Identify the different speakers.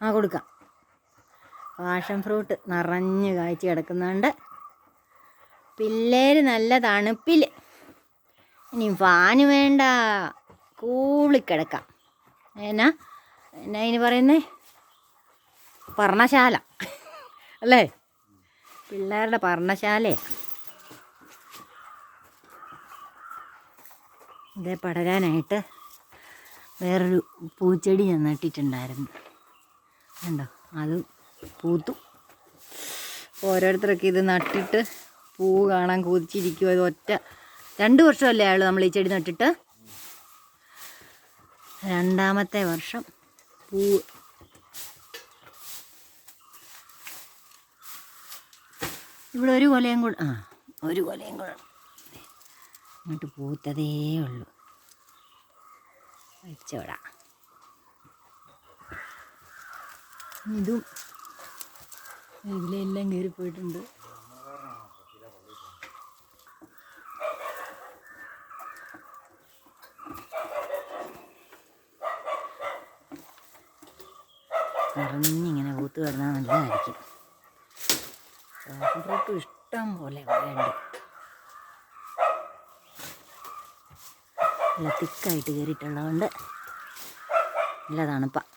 Speaker 1: ആ കൊടുക്കാം. Passion fruit നിറഞ്ഞ് കായ്ച്ച് കിടക്കുന്നുണ്ട്. പിള്ളേർ നല്ല തണുപ്പിൽ ഇനി ഫാന് വേണ്ട, കൂളിക്കിടക്കാം. എന്നാ ഇതിന് പറയുന്നേ, പർണശാല അല്ലേ, പിള്ളേരുടെ പർണശാലയാണ്. ഇതേ പടരാനായിട്ട് വേറൊരു പൂച്ചെടി ഞാൻ നട്ടിട്ടുണ്ടായിരുന്നു, കണ്ടോ, അത് പൂത്തു. ഓരോരുത്തരൊക്കെ ഇത് നട്ടിട്ട് പൂ കാണാൻ കൊതിച്ചിരിക്കും. അത് 2 വർഷമല്ലേ ആയുള്ളൂ നമ്മൾ ഈ ചെടി നട്ടിട്ട്. 2ാമത്തെ വർഷം പൂ. ഇവിടെ ഒരു കൊലയും കൂടെ ഇങ്ങോട്ട് പൂത്തതേ ഉള്ളൂ. വെച്ചോടാ. ഇതും ഇതിലെല്ലാം കയറിപ്പോയിട്ടുണ്ട്. നിറഞ്ഞിങ്ങനെ പൂത്ത് കിടന്നാൽ നല്ലതായിരിക്കും. പാഷൻ ഫ്രൂട്ട് ഇഷ്ടം പോലെ ഉണ്ട്. നല്ല തിക്കായിട്ട് കയറിയിട്ടുള്ളതുകൊണ്ട് നല്ല തണുപ്പാണ്.